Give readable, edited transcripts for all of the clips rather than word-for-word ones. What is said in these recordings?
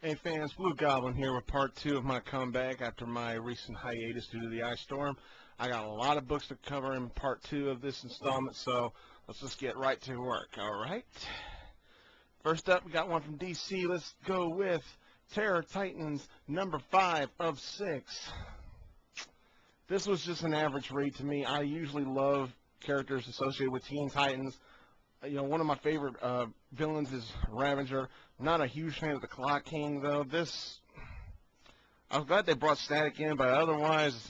Hey fans, Blue Goblin here with part 2 of my comeback after my recent hiatus due to the ice storm. I got a lot of books to cover in part 2 of this installment, so let's just get right to work, alright? First up, we got one from DC. Let's go with Terror Titans number 5 of 6. This was just an average read to me. I usually love characters associated with Teen Titans. You know, one of my favorite villains is Ravager. Not a huge fan of the Clock King, though. I was glad they brought Static in, but otherwise,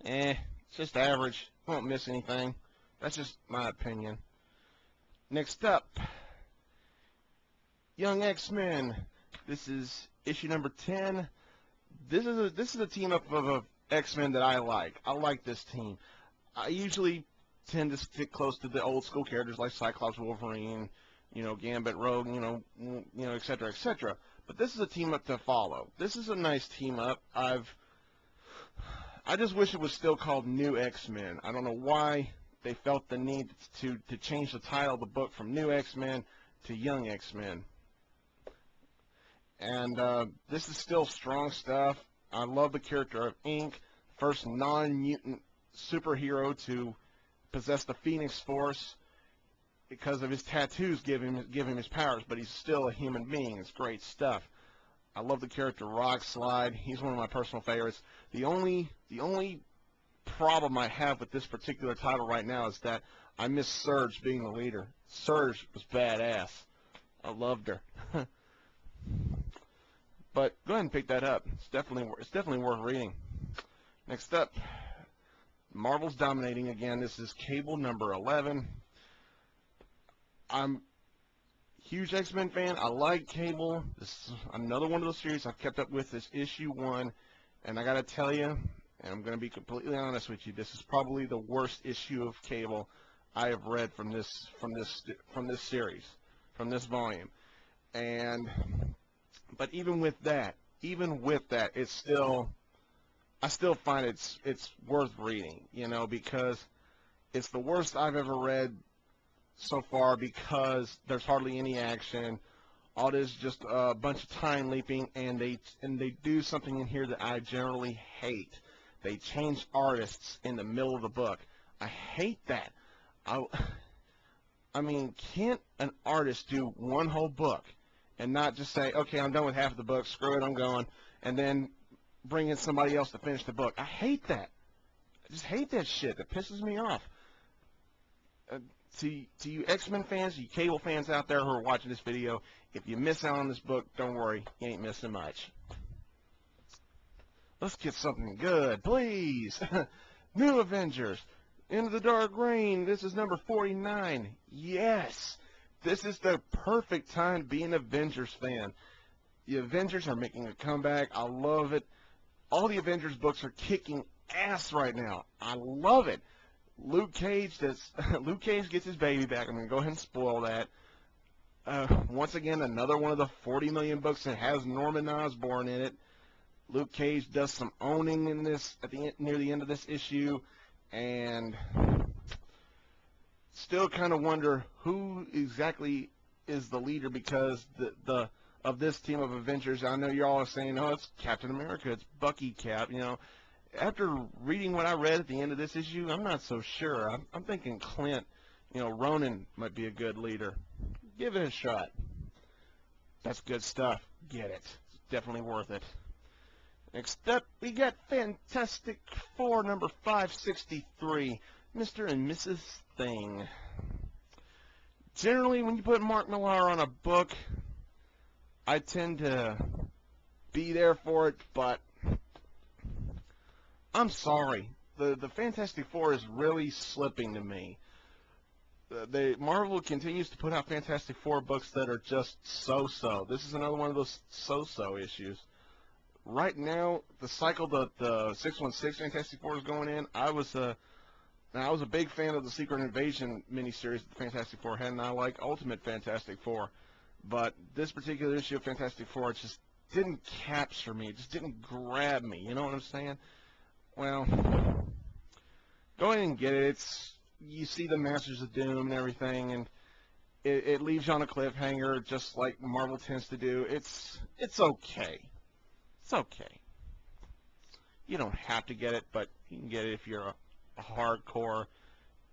it's just average. Won't miss anything. That's just my opinion. Next up, Young X-Men. This is issue number 10. This is a team up of X-Men that I like. I like this team. I usually tend to stick close to the old school characters like Cyclops, Wolverine, Gambit, Rogue, etc., etc. But this is a team up to follow. This is a nice team up. I just wish it was still called New X-Men. I don't know why they felt the need to change the title of the book from New X-Men to Young X-Men. And this is still strong stuff. I love the character of Ink, first non-mutant superhero to possess the Phoenix Force. Because of his tattoos give him his powers, but he's still a human being. It's great stuff. I love the character Rock Slide. He's one of my personal favorites. The only problem I have with this particular title right now is that I miss Surge being the leader. Surge was badass. I loved her. But go ahead and pick that up. It's definitely worth reading. Next up, Marvel's dominating again. This is Cable number 11. I'm a huge X-Men fan. I like Cable. This is another one of those series I've kept up with. This issue 1, and I gotta tell you, and I'm gonna be completely honest with you, this is probably the worst issue of Cable I have read from this series, from this volume. But even with that, I still find it's worth reading, because it's the worst I've ever read so far, because there's hardly any action. All it is just a bunch of time leaping, and they do something in here that I generally hate. They change artists in the middle of the book. I hate that. I mean, can't an artist do one whole book and not just say, okay, I'm done with half of the book, screw it, I'm going, and then bring in somebody else to finish the book? I hate that. I just hate that shit. That pisses me off. To you X-Men fans, you Cable fans out there who are watching this video, if you miss out on this book, don't worry, you ain't missing much. Let's get something good, please. New Avengers, Into the Dark Reign. This is number 49. Yes, this is the perfect time to be an Avengers fan. The Avengers are making a comeback. I love it. All the Avengers books are kicking ass right now. I love it. Luke Cage gets his baby back. I'm going to go ahead and spoil that. Once again, another one of the 40 million books that has Norman Osborn in it. Luke Cage does some owning in this near the end of this issue, and still kind of wonder who exactly is the leader, because of this team of Avengers. I know you're all saying, oh, it's Captain America, it's Bucky Cap, After reading what I read at the end of this issue, I'm not so sure. I'm thinking Clint, Ronan might be a good leader. Give it a shot. That's good stuff. Get it. It's definitely worth it. Next up, we got Fantastic Four number 563, Mr. and Mrs. Thing. Generally, when you put Mark Millar on a book, I tend to be there for it, but I'm sorry. The Fantastic Four is really slipping to me. Marvel continues to put out Fantastic Four books that are just so-so. This is another one of those so-so issues. Right now, the cycle that the 616 Fantastic Four is going in, I was a big fan of the Secret Invasion miniseries that the Fantastic Four had, and I like Ultimate Fantastic Four. But this particular issue of Fantastic Four, it just didn't capture me. It just didn't grab me. You know what I'm saying? Well, go ahead and get it. You see the Masters of Doom and everything, and it leaves you on a cliffhanger, just like Marvel tends to do. It's okay. It's okay. You don't have to get it, but you can get it if you're a hardcore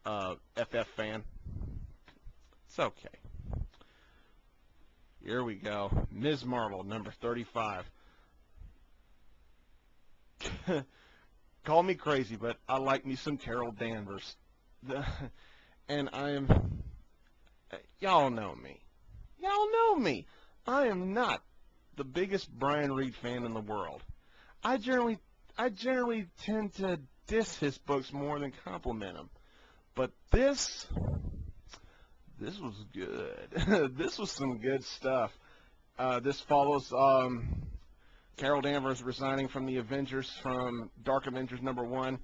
FF fan. It's okay. Here we go. Ms. Marvel, number 35. Call me crazy, but I like me some Carol Danvers. And y'all know me. Y'all know me. I am not the biggest Brian Reed fan in the world. I generally tend to diss his books more than compliment them. But this was good. This was some good stuff. This follows Carol Danvers resigning from the Avengers, from Dark Avengers #1.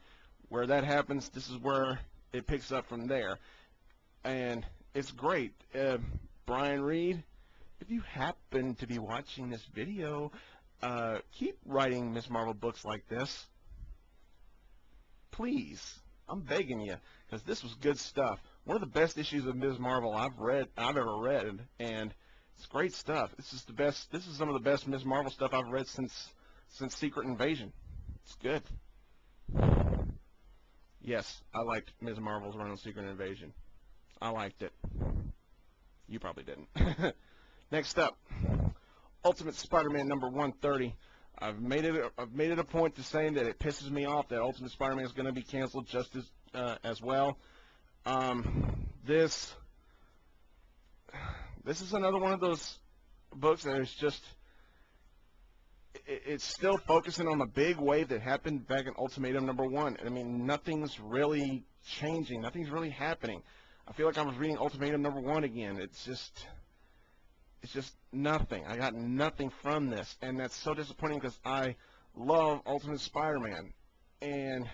Where that happens, this is where it picks up from there. And it's great. Brian Reed, if you happen to be watching this video, keep writing Ms. Marvel books like this. Please. I'm begging you, because this was good stuff. One of the best issues of Ms. Marvel I've ever read, and it's great stuff. This is some of the best Ms. Marvel stuff I've read since Secret Invasion. It's good. Yes, I liked Ms. Marvel's run on Secret Invasion. I liked it. You probably didn't. Next up, Ultimate Spider-Man number 130. I've made it a point to saying that it pisses me off that Ultimate Spider-Man is going to be canceled just as well. This is another one of those books that is just, it's still focusing on the big wave that happened back in Ultimatum #1. I mean, nothing's really changing. Nothing's really happening. I feel like I was reading Ultimatum #1 again. It's just nothing. I got nothing from this, and that's so disappointing because I love Ultimate Spider-Man. And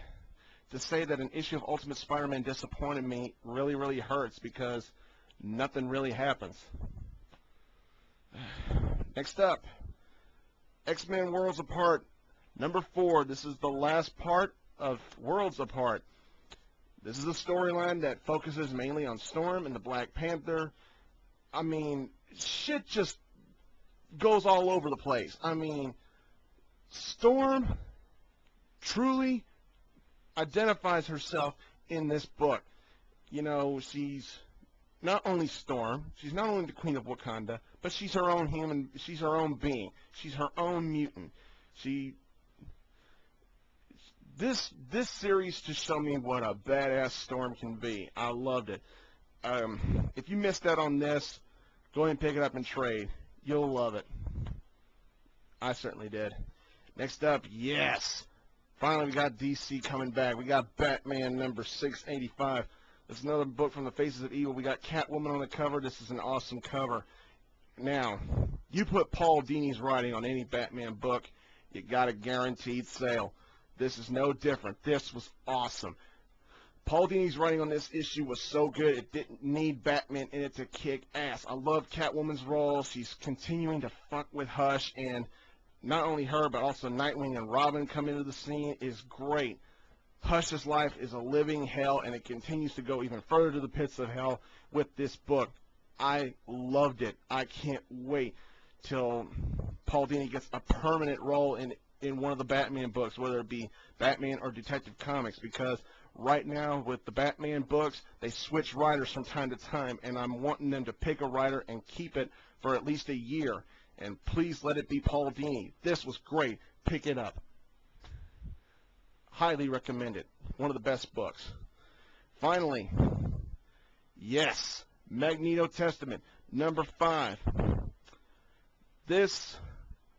to say that an issue of Ultimate Spider-Man disappointed me really, really hurts, because nothing really happens. Next up, X-Men Worlds Apart, number 4. This is the last part of Worlds Apart. This is a storyline that focuses mainly on Storm and the Black Panther. I mean, shit just goes all over the place. I mean, Storm truly identifies herself in this book. You know, she's not only Storm, she's not only the Queen of Wakanda, but she's her own human, she's her own being. She's her own mutant. This series just showed me what a badass Storm can be. I loved it. If you missed out on this, go ahead and pick it up and trade. You'll love it. I certainly did. Next up, yes. Finally, we got DC coming back. We got Batman number 685. This is another book from the Faces of Evil. We got Catwoman on the cover. This is an awesome cover. Now, you put Paul Dini's writing on any Batman book, you got a guaranteed sale. This is no different. This was awesome. Paul Dini's writing on this issue was so good, it didn't need Batman in it to kick ass. I love Catwoman's role. She's continuing to fuck with Hush, and not only her, but also Nightwing and Robin come into the scene is great. Hush's life is a living hell, and it continues to go even further to the pits of hell with this book. I loved it. I can't wait till Paul Dini gets a permanent role in one of the Batman books, whether it be Batman or Detective Comics, because right now with the Batman books, they switch writers from time to time, and I'm wanting them to pick a writer and keep it for at least a year. And please let it be Paul Dini. This was great. Pick it up. Highly recommend it. One of the best books. Finally, yes, Magneto Testament, number 5. This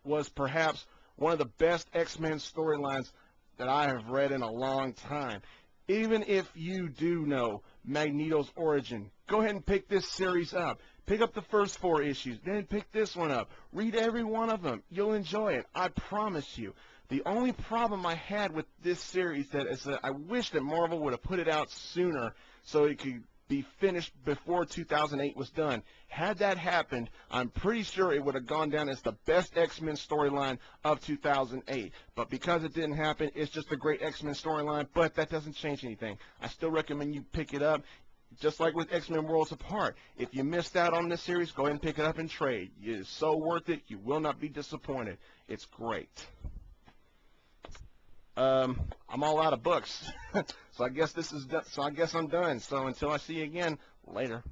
was perhaps one of the best X-Men storylines that I have read in a long time. Even if you do know Magneto's origin, go ahead and pick this series up. Pick up the first 4 issues, then pick this one up. Read every one of them. You'll enjoy it. I promise you. The only problem I had with this series is that I wish that Marvel would have put it out sooner so it could be finished before 2008 was done. Had that happened, I'm pretty sure it would have gone down as the best X-Men storyline of 2008. But because it didn't happen, it's just a great X-Men storyline, but that doesn't change anything. I still recommend you pick it up. just like with X-Men Worlds Apart. If you missed out on this series, go ahead and pick it up and trade. It is so worth it. You will not be disappointed. It's great. I'm all out of books, so I guess this is done. So I guess I'm done. So until I see you again, later.